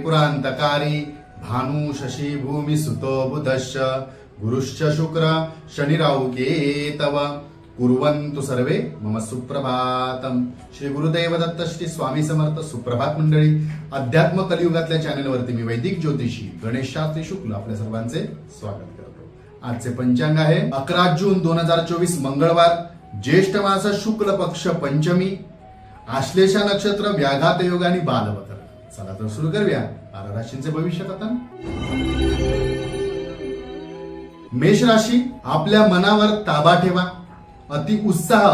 त्रिपुरांतकारी भानु शशी भूमि सुतो बुधश्च गुरुश्च शुक्र शनिराहु केतव कुर्वन्तु सर्वे मम सुप्रभातम. श्री गुरुदेव दत्त श्री स्वामी समर्थ. सुप्रभात मंडळी. अध्यात्म कलियुगातल्या चॅनलवरती मी वैदिक ज्योतिषी गणेश शास्त्री शुक्ल आपल्या सर्वांचे स्वागत करतो. आजचे पंचांग आहे 11 जून 2024 मंगळवार, ज्येष्ठ मास शुक्ल पक्ष पंचमी, आश्लेषा नक्षत्र, व्याघात योग आणि बालवकर. चला तर सुरू करूया 12 राशींचे भविष्य कथन. मेष राशी, आपल्या मनावर ताबा ठेवा. अति उत्साह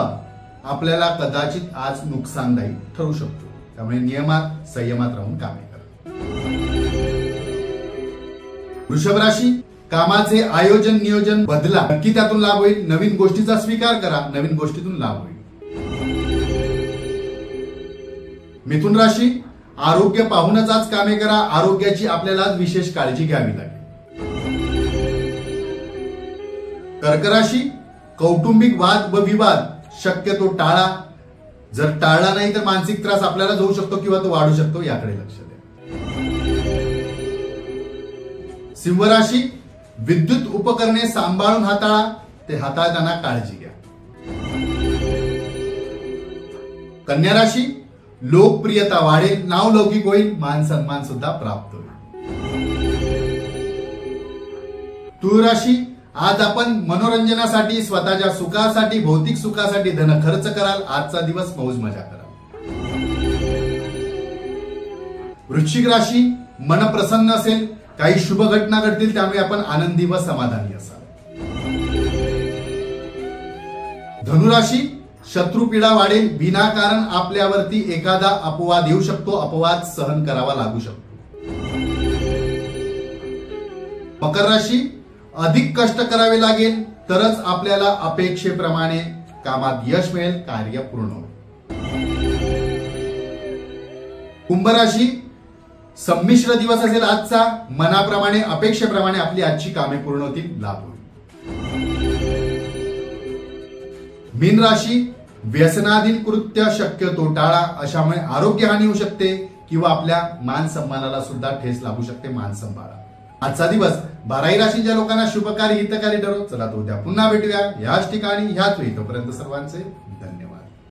आपल्याला कदाचित आज नुकसानदायी ठरू शकतो, त्यामुळे नियमात संयमात राहून कामे करा. वृषभ राशी, कामाचे आयोजन नियोजन बदला, नक्की त्यातून लाभ होईल. नवीन गोष्टीचा स्वीकार करा, नवीन गोष्टीतून लाभ होईल. मिथुन राशी, आरोग्य पाहूनच आज कामे करा. आरोग्याची आपल्याला विशेष काळजी घ्यावी लागेल. कर्क राशी, कौटुंबिक वाद व विवाद शक्यतो टाळा. जर टाळला नाही तर मानसिक त्रास आपल्याला होऊ शकतो किंवा तो वाढू शकतो, याकडे लक्ष द्या. सिंह राशी, विद्युत उपकरणे सांभाळून हाताळा. ते हाताळताना काळजी घ्या. कन्या राशी, लोकप्रियता वाढेल, नावलौकिक होईल, मान सन्मान सुद्धा प्राप्त होईल. तुळ राशी, आज आपण मनोरंजनासाठी, स्वतःच्या सुखासाठी, भौतिक सुखासाठी धन खर्च कराल. आजचा दिवस मौज मजा करा. वृश्चिक राशी, मन प्रसन्न असेल, काही शुभ घटना घडतील, त्यामुळे आपण आनंदी व समाधानी असाल. धनुराशी, शत्रू पीडा वाढेल. विनाकारण आपल्यावरती एखादा अपवाद येऊ शकतो, अपवाद सहन करावा लागू शकतो. मकर राशी, अधिक कष्ट करावे लागेल, तरच आपल्याला अपेक्षेप्रमाणे कामात यश मिळेल, कार्य पूर्ण होईल. कुंभ राशी, संमिश्र दिवस असेल आजचा. मनाप्रमाणे अपेक्षेप्रमाणे आपली आजची कामे पूर्ण होतील, लाभ होईल. मीन राशी, व्यसनाधीन कृत्य शक्यतो टाळा. अशामुळे आरोग्य हानी होऊ शकते किंवा आपल्या मान सन्मानाला सुद्धा ठेस लागू शकते. मान सांभाळा. आजचा दिवस 12 राशीच्या लोकांना शुभकारी हितकारी ठरो. चला तो उद्या पुन्हा भेटूया याच ठिकाणी ह्याच वेळी. तोपर्यंत सर्वांचे धन्यवाद.